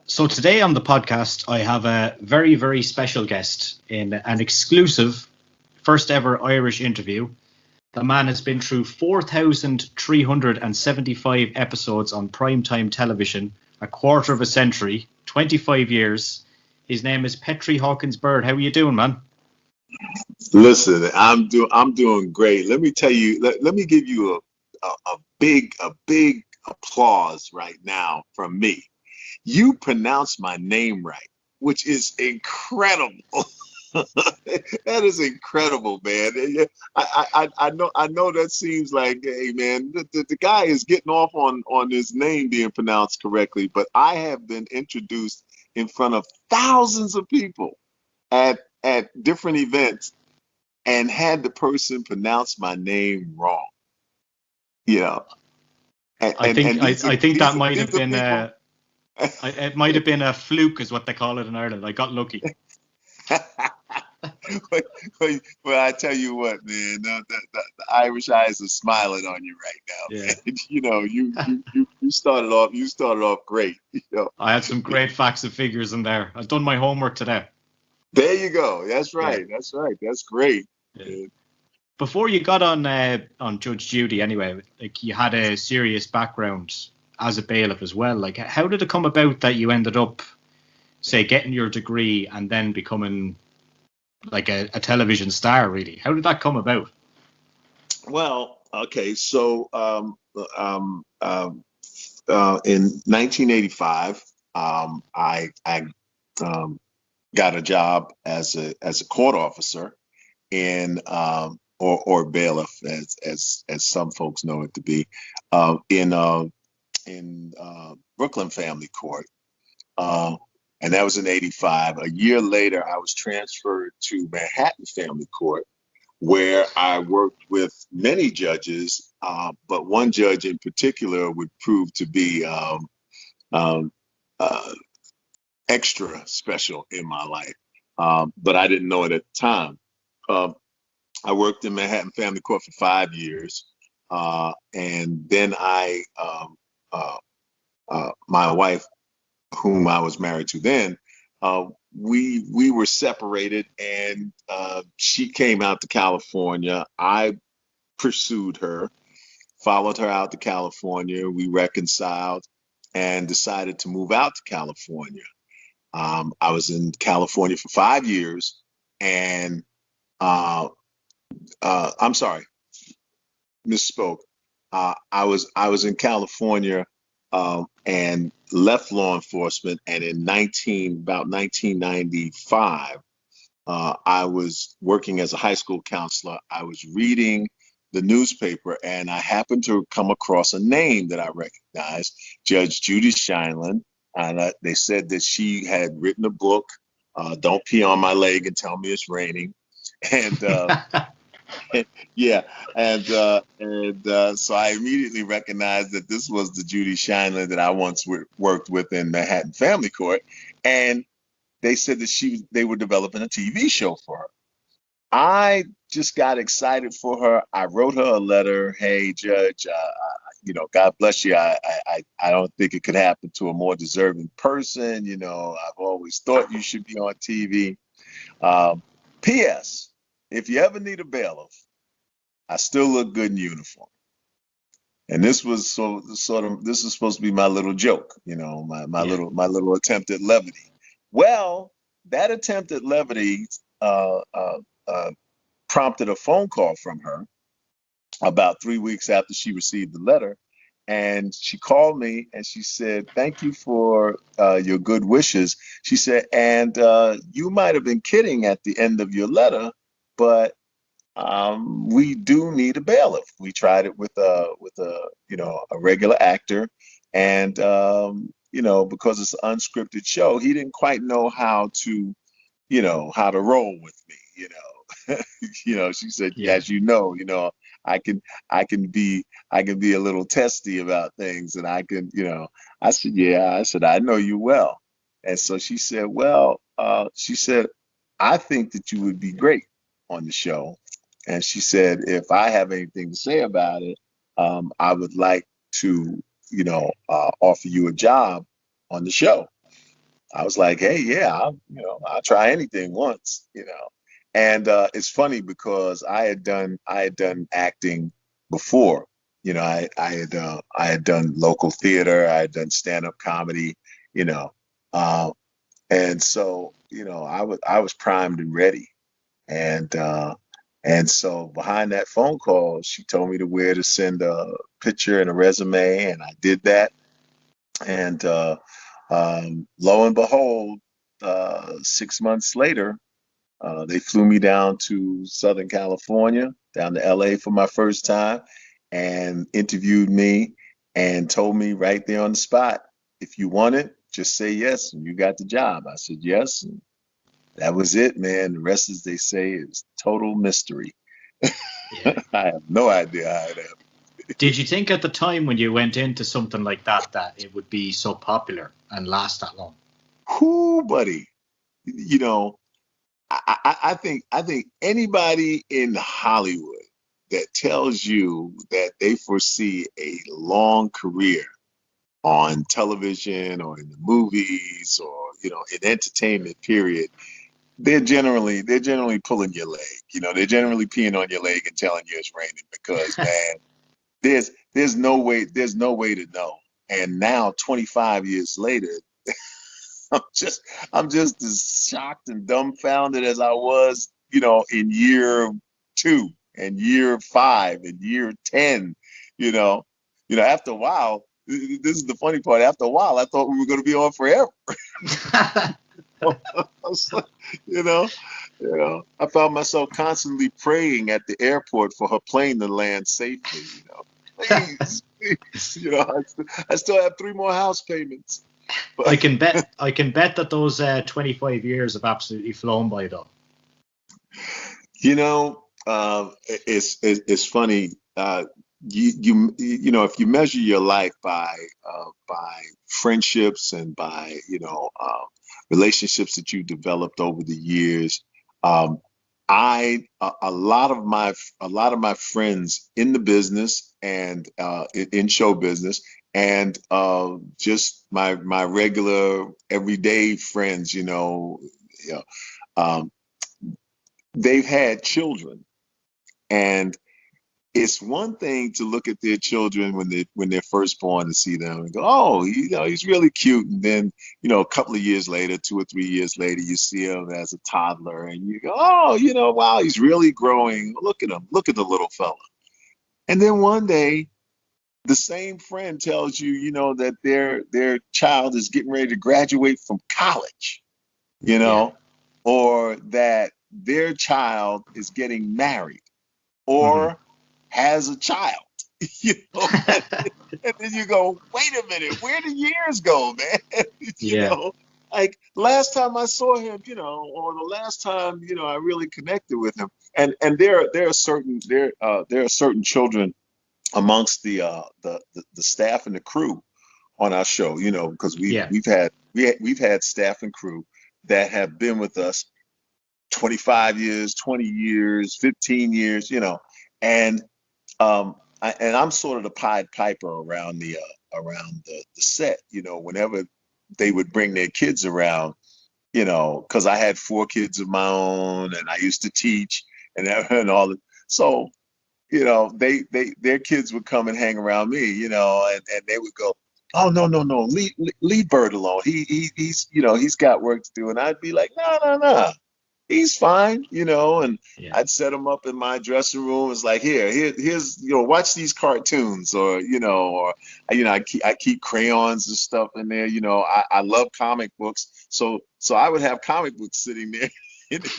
So today on the podcast, I have a very, very special guest in an exclusive first ever Irish interview. The man has been through 4,375 episodes on primetime television, a quarter of a century, 25 years. His name is Petrie Hawkins Byrd. How are you doing, man? Listen, I'm doing great. Let me tell you, let me give you a big applause right now from me. You pronounced my name right, which is incredible. That is incredible, man. I know that seems like, hey, man, the guy is getting off on his name being pronounced correctly, but I have been introduced in front of thousands of people at different events and had the person pronounce my name wrong. You know, I think that might have been it might have been a fluke, is what they call it in Ireland. I got lucky. Well, I tell you what, man, the Irish eyes are smiling on you right now. Yeah. Man. You know, you started off great. You know? I had some great facts and figures in there. I've done my homework today. There you go. That's right. Yeah. That's right. That's great. Yeah. Before you got on Judge Judy, anyway, like you had a serious background as a bailiff as well. Like, how did it come about that you ended up, say, getting your degree and then becoming like a television star? Really, how did that come about? Well, okay, so in 1985, I got a job as a court officer in or bailiff, as some folks know it to be, in Brooklyn Family Court, and that was in '85. A year later, I was transferred to Manhattan Family Court, where I worked with many judges, but one judge in particular would prove to be extra special in my life, but I didn't know it at the time. I worked in Manhattan Family Court for 5 years, and then my wife, whom I was married to then, we were separated, and she came out to California. I pursued her, followed her out to California. We reconciled and decided to move out to California. I was in California for 5 years, and I'm sorry, misspoke. I was in California and left law enforcement, and in about 1995, I was working as a high school counselor. I was reading the newspaper, and I happened to come across a name that I recognized, Judge Judy Shineland. And they said that she had written a book, Don't Pee on My Leg and Tell Me It's Raining. And yeah, and so I immediately recognized that this was the Judy Shineland that I once worked with in Manhattan Family Court, and they said that they were developing a TV show for her. I just got excited for her. I wrote her a letter. Hey, Judge, God bless you. I don't think it could happen to a more deserving person. You know, I've always thought you should be on TV. P.S. If you ever need a bailiff, I still look good in uniform. And this was this is supposed to be my little joke, you know, my little attempt at levity. Well, that attempt at levity prompted a phone call from her about 3 weeks after she received the letter. And she called me and she said, "Thank you for your good wishes." She said, "And you might have been kidding at the end of your letter, but we do need a bailiff. We tried it with a regular actor, and because it's an unscripted show, he didn't quite know how to roll with me. She said, Yeah. as I can be a little testy about things, and I said, yeah. I said, I know you well. And so she said, well, I think that you would be great on the show. And she said, if I have anything to say about it, I would like to, offer you a job on the show. I was like, hey, yeah, I'll try anything once, And it's funny because I had done acting before. I had done local theater, I had done stand-up comedy, you know. Uh, and so, I was primed and ready. And and so behind that phone call, she told me to where to send a picture and a resume, and I did that. And lo and behold, 6 months later, they flew me down to Southern California, down to LA for my first time, and interviewed me and told me right there on the spot, if you want it, just say yes, and you got the job. I said yes, and that was it, man. The rest, as they say, is total mystery. Yeah. I have no idea how it happened. Did you think at the time when you went into something like that that it would be so popular and last that long? Whoo, buddy. You know, I think anybody in Hollywood that tells you that they foresee a long career on television or in the movies or in entertainment period, they're generally pulling your leg. They're generally peeing on your leg and telling you it's raining because, man, there's no way to know. And now 25 years later, I'm just I'm just as shocked and dumbfounded as I was, in year two and year five and year 10, you know. After a while, this is the funny part. After a while, I thought we were going to be on forever. I was like, you know, I found myself constantly praying at the airport for her plane to land safely. Please, please. I still have three more house payments. I But can bet. I can bet that those 25 years have absolutely flown by, though. it's funny. If you measure your life by friendships and by relationships that you developed over the years, um, a lot of my friends in the business and in show business and just my regular everyday friends, um, they've had children, and it's one thing to look at their children when they're first born and see them and go, oh, he's really cute, and then a couple of years later, 2 or 3 years later, you see him as a toddler, and you go, oh, wow, he's really growing. Look at him, look at the little fella. And then one day, the same friend tells you, that their child is getting ready to graduate from college, you Yeah. know, or that their child is getting married Hmm. or has a child. you know, and then you go, wait a minute, where the years go, man? you Yeah. know, like last time I saw him, or the last time, I really connected with him. And there are certain children amongst the staff and the crew on our show, because Yeah. we've had staff and crew that have been with us 25 years, 20 years, 15 years, and I'm sort of the Pied Piper around the set, whenever they would bring their kids around, because I had four kids of my own and I used to teach and all that. So, their kids would come and hang around me, and they would go, oh, no, no, no, leave Bird alone. He's got work to do. And I'd be like, no, no, no, he's fine, and Yeah. I'd set him up in my dressing room. It's like, here's, watch these cartoons, or I keep crayons and stuff in there. I love comic books, so I would have comic books sitting there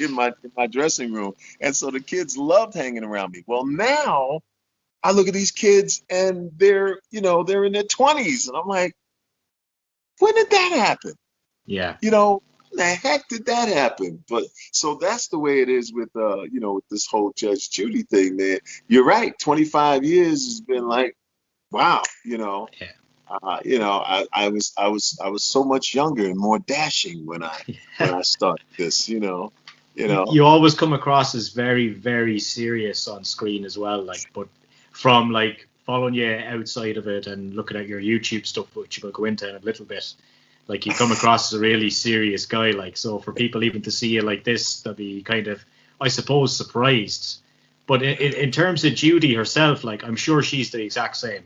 in my dressing room, and so the kids loved hanging around me. Well, now I look at these kids and they're in their 20s, and I'm like, when did that happen? Yeah. The heck did that happen? But so that's the way it is with this whole Judge Judy thing, man. You're right. 25 years has been like, wow, Yeah. I was so much younger and more dashing when I started this, You always come across as very, very serious on screen as well. Like, but from like following you outside of it and looking at your YouTube stuff, which we'll go into in a little bit, Like you come across as a really serious guy. Like, so for people even to see you like this, they'll be kind of, I suppose, surprised. But in terms of Judy herself, like I'm sure she's the exact same.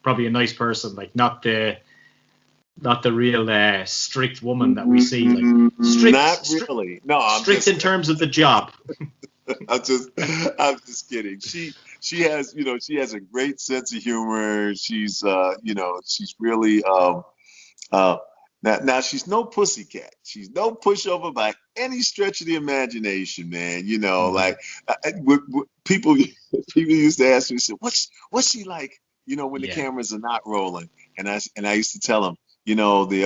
Probably a nice person, like not the real strict woman that we see. Like Not really. No, I'm strict just in terms of the job. I'm just kidding. She has, she has a great sense of humor. She's she's really now she's no pussycat. She's no pushover by any stretch of the imagination, man. Like people used to ask me, say, what's she like? When the cameras are not rolling, and I used to tell them, the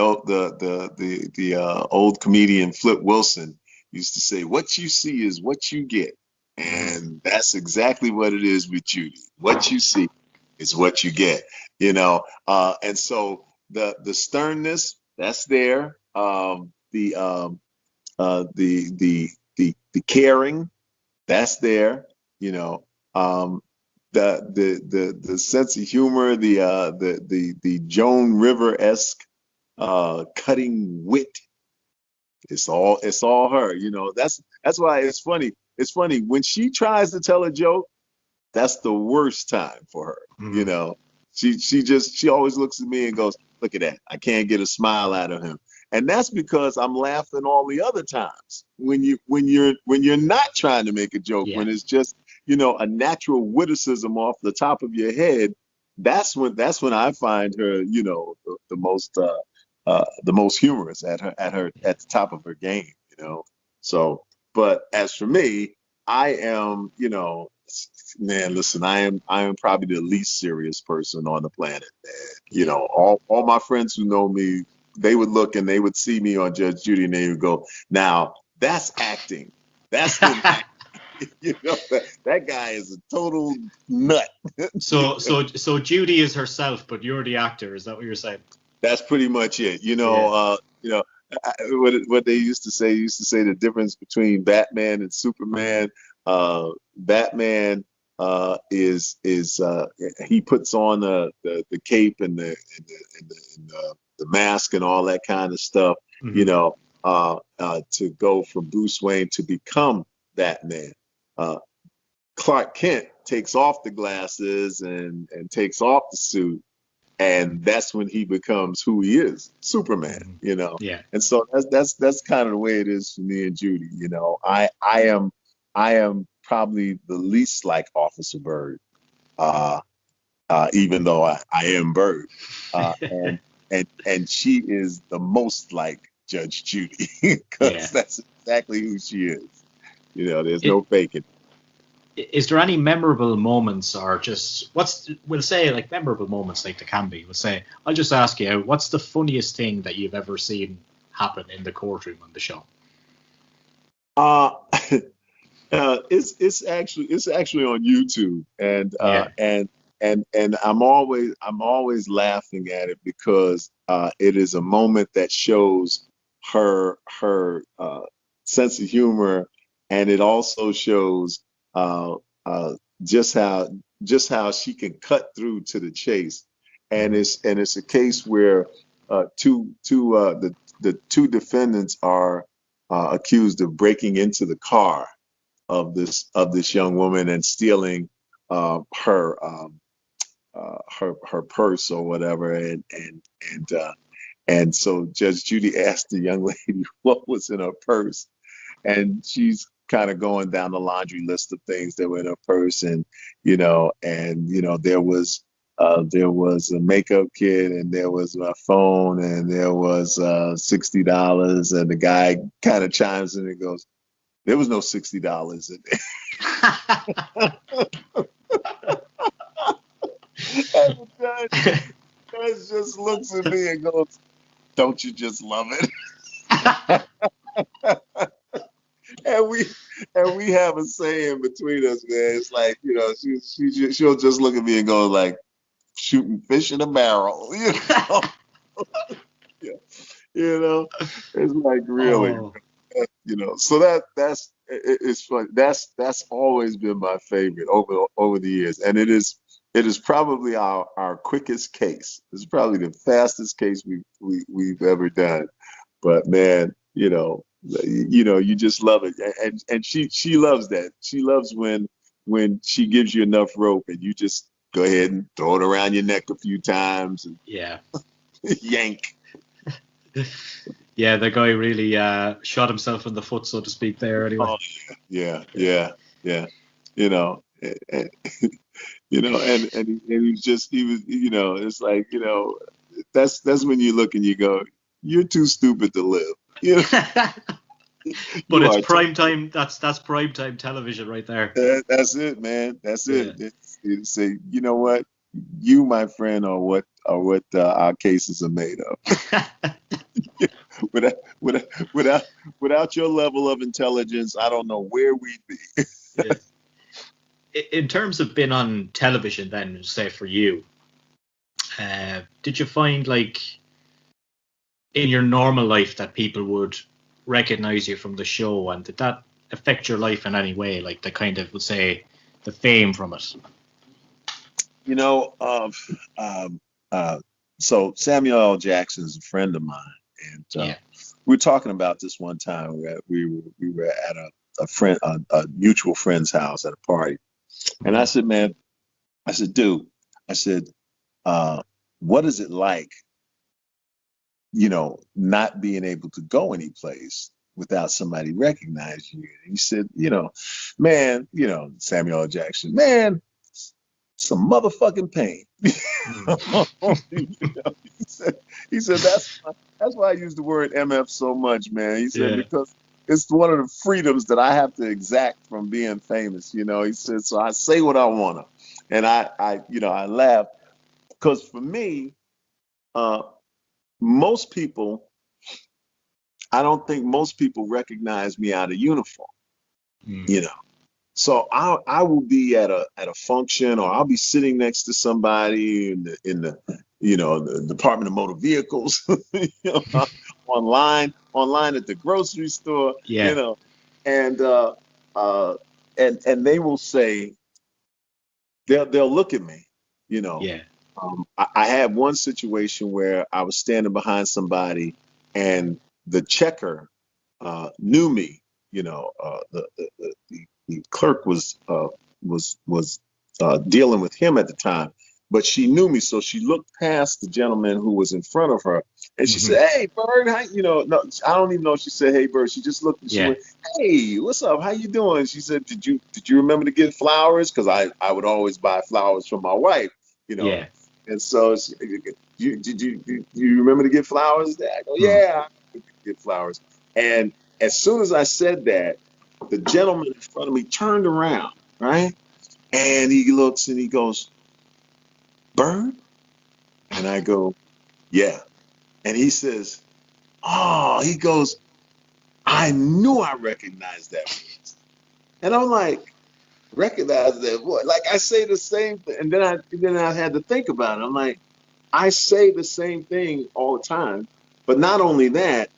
old comedian Flip Wilson used to say, what you see is what you get. And that's exactly what it is with Judy. What you see is what you get, and so the sternness that's there, the caring that's there, the sense of humor, the Joan River-esque cutting wit. It's all her. That's why it's funny. It's funny when she tries to tell a joke. That's the worst time for her. She always looks at me and goes, "Look at that! I can't get a smile out of him." And that's because I'm laughing all the other times when you're not trying to make a joke, when it's just a natural witticism off the top of your head. That's when I find her the most humorous at the top of her game. So, but as for me, I am man, listen, I am probably the least serious person on the planet, man. All my friends who know me, they would look and they would see me on Judge Judy and they would go, now that's acting. That's him acting. That guy is a total nut. So Judy is herself, but you're the actor. Is that what you're saying? That's pretty much it. What they used to say the difference between Batman and Superman. Batman is he puts on the cape and the mask and all that kind of stuff, to go from Bruce Wayne to become Batman. Clark Kent takes off the glasses and takes off the suit, and that's when he becomes who he is, Superman. Yeah. And so that's kind of the way it is for me and Judy. I am probably the least like Officer Byrd, even though I am Byrd, and she is the most like Judge Judy, because that's exactly who she is. There's no faking. Is there any memorable moments, or just we'll say like memorable moments like there can be? We'll say, I'll just ask you, what's the funniest thing that you've ever seen happen in the courtroom on the show? It's actually on YouTube, and I'm always laughing at it because it is a moment that shows her sense of humor, and it also shows just how she can cut through to the chase, and it's a case where the two defendants are accused of breaking into the car of this young woman and stealing her purse or whatever, and so Judge Judy asked the young lady what was in her purse, and she's kind of going down the laundry list of things that were in her purse, and there was a makeup kit, and there was my phone, and there was $60, and the guy kind of chimes in and goes, there was no $60 in there. And the judge just looks at me and goes, don't you just love it? And we have a saying between us, man. It's like, she'll just look at me and go like, shooting fish in a barrel, It's like, really, So it's fun. That's always been my favorite over the years, and it is It is probably our quickest case. It's probably the fastest case we've ever done. But man, you just love it, and she loves that. She loves when she gives you enough rope and you just go ahead and throw it around your neck a few times and Yeah. yank. Yeah, the guy really shot himself in the foot, so to speak, there anyway. Oh, yeah. You know, and, and he was, it's like, that's when you look and you go, you're too stupid to live. But You it's are prime time. That's prime time television right there. That's it, man. That's Yeah. it. It's say, you know what? You, my friend, are what our cases are made of. without, without, without your level of intelligence, I don't know where we'd be. Yeah. In terms of being on television, then, say for you, did you find like in your normal life that people would recognize you from the show, and did that affect your life in any way? Like the kind of, would say, the fame from it. You know, um, uh, so Samuel L. Jackson is a friend of mine, and Yeah. we were talking about this one time. We were at a friend, a mutual friend's house at a party, and I said, man, I said, dude, I said, what is it like, not being able to go any place without somebody recognizing you? And he said, man, Samuel L. Jackson, man, some motherfucking pain. He said that's why I use the word MF so much, man. He said, Yeah. because it's one of the freedoms that I have to exact from being famous. He said, so I say what I wanna, and I laugh because for me, most people, I don't think most people recognize me out of uniform. Mm. So I will be at a function, or I'll be sitting next to somebody in the Department of Motor Vehicles, online at the grocery store, Yeah. and and they will say, they'll look at me, you know. Yeah. I had one situation where I was standing behind somebody, and the checker knew me. The clerk was dealing with him at the time, but she knew me, so she looked past the gentleman who was in front of her, and she said, "Hey, Bird, how, no, I don't even know if she said, 'Hey, Bird.' She just looked and she Yeah. went, 'Hey, what's up? How you doing?' She said, 'Did you remember to get flowers? Because I would always buy flowers for my wife, you know.'" Yeah. And so you remember to get flowers? I go, Mm. "Yeah, I get flowers." And as soon as I said that, the gentleman in front of me turned around, right? And he looks and he goes, "Bird?" And I go, "Yeah." And he says, "Oh," he goes, "I knew I recognized that voice." And I'm like, "Recognize that voice?" Like I say the same thing. And then I had to think about it. I'm like, I say the same thing all the time. But not only that,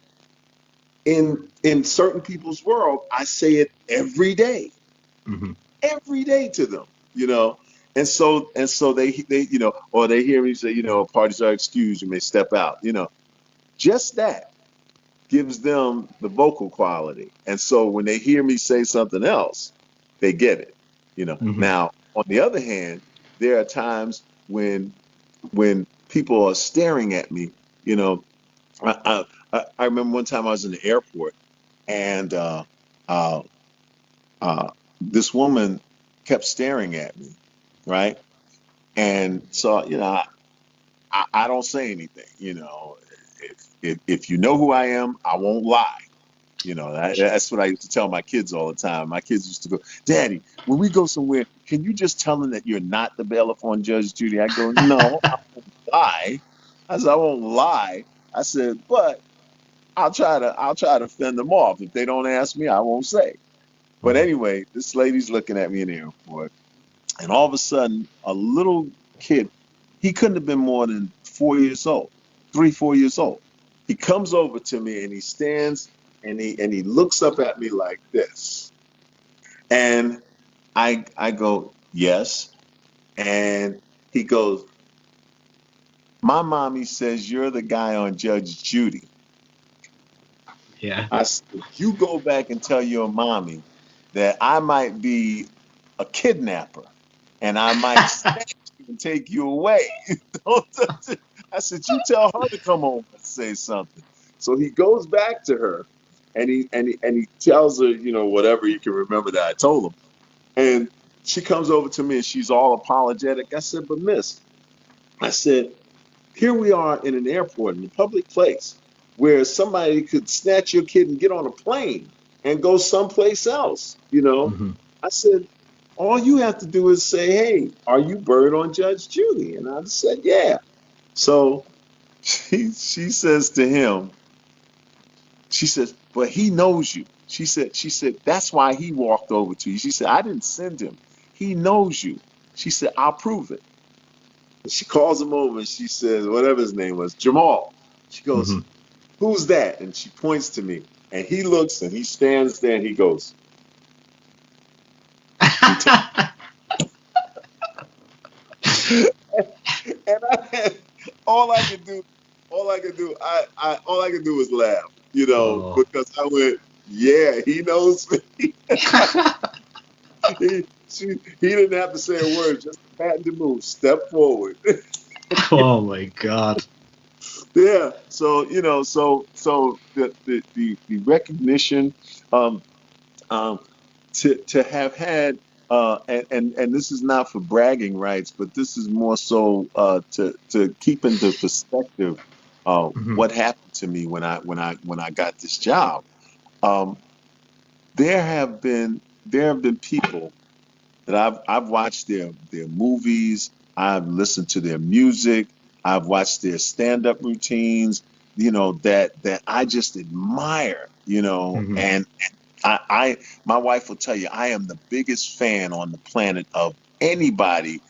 in certain people's world, I say it Mm-hmm. every day to them, you know. And so they or they hear me say, "Parties are excused, you may step out." Just that gives them the vocal quality. And so when they hear me say something else, they get it. Mm-hmm. Now, on the other hand, there are times when people are staring at me, you know. I remember one time I was in the airport, and uh, this woman kept staring at me, right? And so, I don't say anything. If you know who I am, I won't lie. That's what I used to tell my kids all the time. My kids used to go, "Daddy, when we go somewhere, can you just tell them that you're not the bailiff on Judge Judy?" I go, "No, I won't lie." I said, "I won't lie." I said, "But I'll try to fend them off. If they don't ask me, I won't say." But Mm-hmm. anyway, this lady's looking at me in the airport, and all of a sudden, a little kid, he couldn't have been more than 4 years old, 3, 4 years old. He comes over to me and he stands and he looks up at me like this. And I go, "Yes." And He goes, my mommy says you're the guy on Judge Judy. Yeah. I said, you go back and tell your mommy that I might be a kidnapper and I might snatch you and take you away. Don't touch it. I said, you tell her to come over and say something. So he goes back to her and he tells her, you know, whatever he can remember that I told him. And she comes over to me and she's all apologetic. I said, but miss, I said, here we are in an airport, in a public place, where somebody could snatch your kid and get on a plane and go someplace else, you know? Hmm. I said, all you have to do is say, hey, are you Byrd on Judge Judy? And I said, yeah. So she says to him, she says, but he knows you. She said, that's why he walked over to you. She said, I didn't send him. He knows you. She said, I'll prove it. She calls him over and she says, whatever his name was, Jamal. She goes, Hmm. who's that? And she points to me. And he looks and he stands there and he goes, he t- and all I could do, all I could do was laugh, you know, Oh. because I went, yeah, he knows me. He didn't have to say a word, just a patented move, step forward. Oh my God. Yeah. So, you know, so the recognition, um, um, to have had, and this is not for bragging rights, but this is more so to keep into perspective Hmm. what happened to me when I got this job. Um, there have been people that I've watched their movies, I've listened to their music, I've watched their stand-up routines, you know, that I just admire, you know, Hmm. and I my wife will tell you I am the biggest fan on the planet of anybody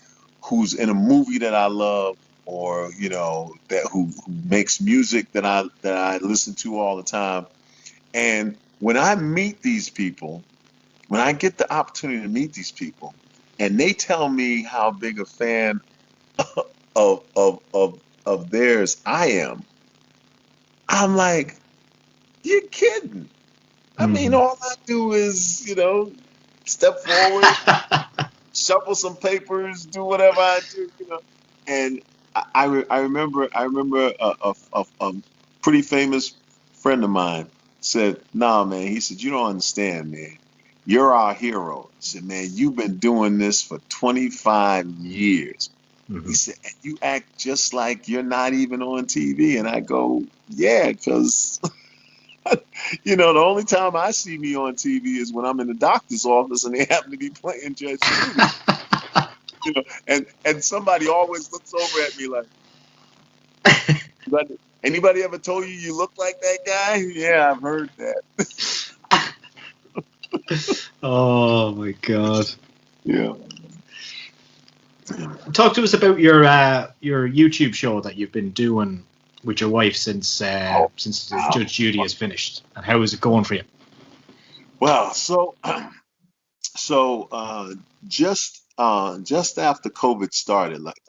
who's in a movie that I love or, you know, that who makes music that I listen to all the time. And when I meet these people, when I get the opportunity to meet these people and they tell me how big a fan of theirs I am, I'm like, you're kidding. I mean, Hmm. all I do is, you know, step forward, shuffle some papers, do whatever I do, you know. And I remember a pretty famous friend of mine said, "Nah, man." He said, "You don't understand, man. You're our hero." He said, "Man, you've been doing this for 25 years." He Hmm. said, "And you act just like you're not even on TV." And I go, "Yeah, because you know, the only time I see me on TV is when I'm in the doctor's office and they happen to be playing Judge Judy." You know, and somebody always looks over at me like, "But anybody ever told you you look like that guy?" Yeah, I've heard that. Oh my God. Yeah. Talk to us about your YouTube show that you've been doing with your wife Oh, since wow. Judge Judy is finished, and how is it going for you? Well, so just after COVID started, like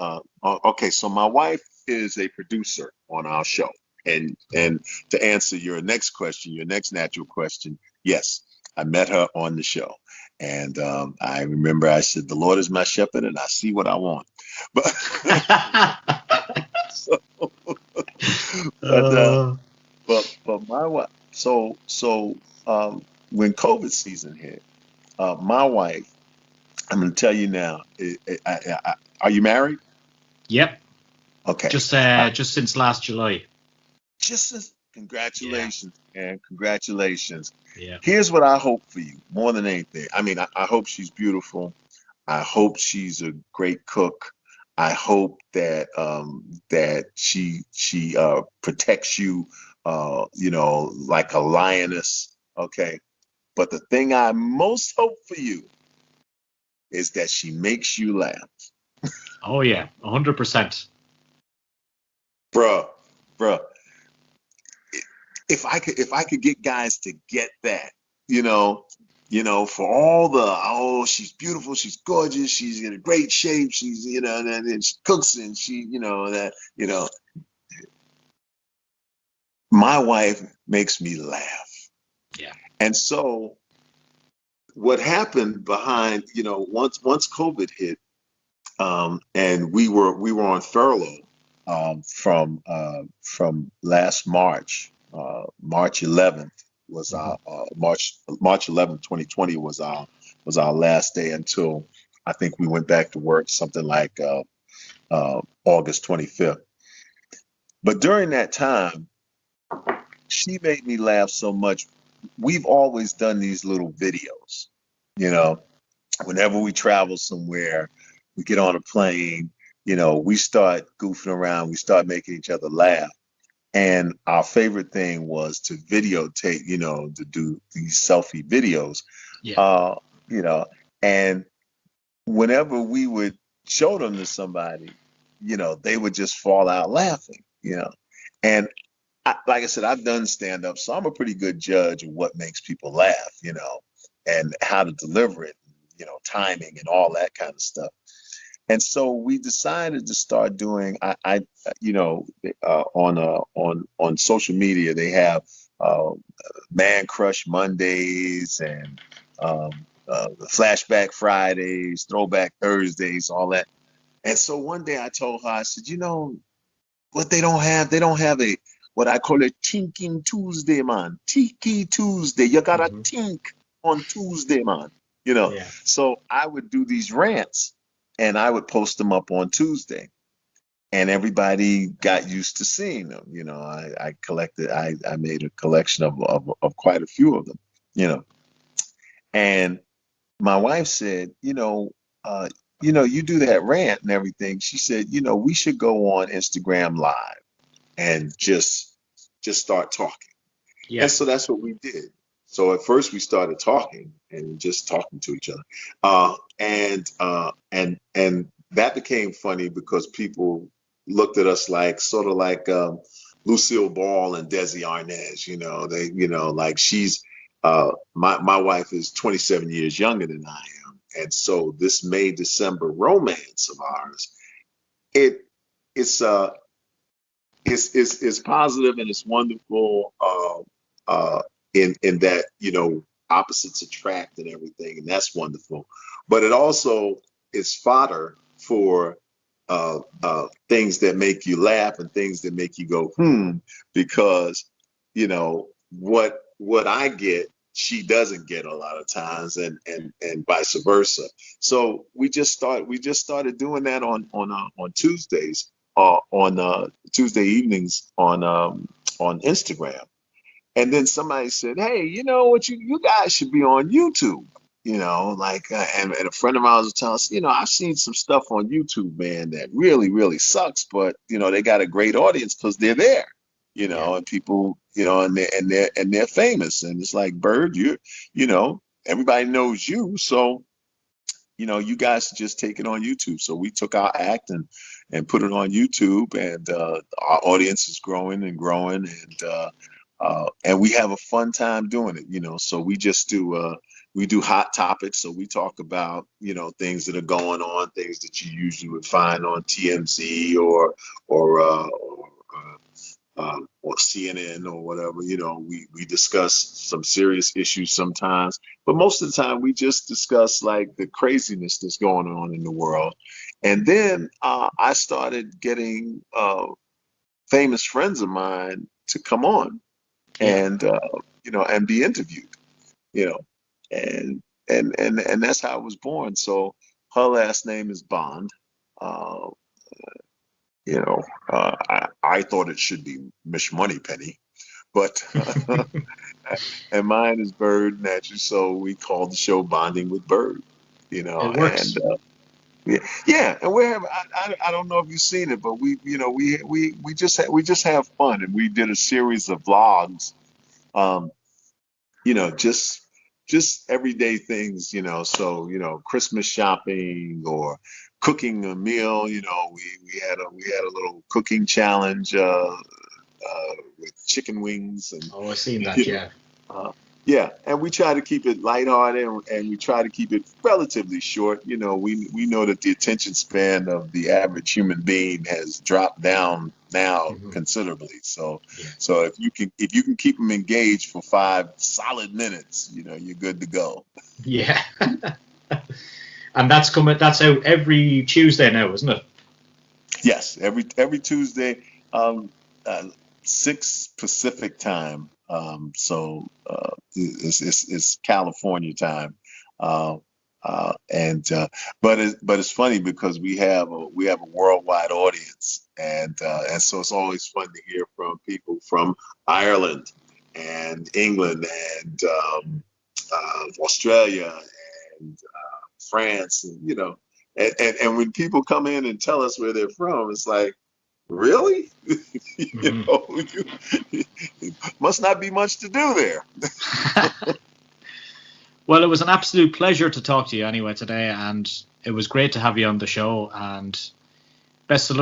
okay, so my wife is a producer on our show, and to answer your next question, your next natural question, yes, I met her on the show, and I remember I said, "The Lord is my shepherd, and I see what I want," but so, but uh, but my wife, so when COVID season hit, my wife. I'm going to tell you now. Are you married? yep, Okay. just since last July. Just as Yeah, congratulations, man. Congratulations. yeah. Here's what I hope for you more than anything. I mean, I hope she's beautiful. I hope she's a great cook. I hope that she protects you, you know, like a lioness. Okay. But the thing I most hope for you is that she makes you laugh. Oh yeah, 100%. Bruh, bruh. If I could get guys to get that, you know, for all the, oh, she's beautiful, she's gorgeous, she's in a great shape, she's, and she cooks and she, my wife makes me laugh. Yeah. And so what happened behind, once COVID hit, and we were on furlough from last March. March 11th was our March 11th, 2020 was our last day until I think we went back to work something like August 25th. But during that time, she made me laugh so much. We've always done these little videos, whenever we travel somewhere, we get on a plane, we start goofing around, we start making each other laugh. And our favorite thing was to videotape, to do these selfie videos. Yeah. And whenever we would show them to somebody, they would just fall out laughing, And like I said, I've done stand up, so I'm a pretty good judge of what makes people laugh, and how to deliver it, timing and all that kind of stuff. And so we decided to start doing. On social media they have Man Crush Mondays and Flashback Fridays, Throwback Thursdays, all that. And so one day I told her, I said, what they don't have a what I call a Tinking Tuesday, man. Tiki Tuesday. You got to tink on Tuesday, man. Yeah. So I would do these rants and I would post them up on Tuesday. And everybody got used to seeing them. I made a collection of quite a few of them, And my wife said, you do that rant and everything. She said, we should go on Instagram Live and just start talking. Yeah. And so that's what we did. So at first we started talking and just talking to each other. And that became funny because people looked at us sort of like Lucille Ball and Desi Arnaz, like she's my wife is 27 years younger than I am. And so this May December romance of ours, it's positive and it's wonderful in that opposites attract and everything, and that's wonderful. But it also is fodder for things that make you laugh and things that make you go because what I get she doesn't get a lot of times, and vice versa. So we just started doing that on Tuesdays, on Tuesday evenings on Instagram. And then somebody said, hey, what, you guys should be on YouTube, and a friend of mine was telling us, I've seen some stuff on YouTube, man, that really, really sucks, but, they got a great audience because they're there, and people, and they're famous. And it's like, Bird, everybody knows you. So, you guys just take it on YouTube. So we took our act and put it on YouTube, and our audience is growing and growing, and we have a fun time doing it, so we just do hot topics. So we talk about, things that are going on, things that you usually would find on TMZ or CNN or whatever. We discuss some serious issues sometimes, but most of the time we just discuss like the craziness that's going on in the world. And then I started getting famous friends of mine to come on and and be interviewed, and that's how it was born. So her last name is Bond. I thought it should be Miss Moneypenny, but and mine is Bird naturally. So we called the show Bonding with Bird. It works. And yeah, and we have. I don't know if you've seen it, but we just have fun, and we did a series of vlogs. Just everyday things. So Christmas shopping or cooking a meal. We had a little cooking challenge with chicken wings and. Oh, I've seen that. Yeah. Yeah, and we try to keep it lighthearted, and we try to keep it relatively short. You know, we know that the attention span of the average human being has dropped down now Mhm. considerably. So, Yeah. so if you can keep them engaged for 5 solid minutes, you know, you're good to go. Yeah. And that's out every Tuesday now, isn't it? Yes, every Tuesday, um, uh, 6 Pacific time. It's California time. Uh, and but it's funny because we have a worldwide audience, and so it's always fun to hear from people from Ireland and England and Australia and France, and you know, and when people come in and tell us where they're from, it's like, really? You Mhm. know, it must not be much to do there. Well, it was an absolute pleasure to talk to you anyway today, and it was great to have you on the show. And best of luck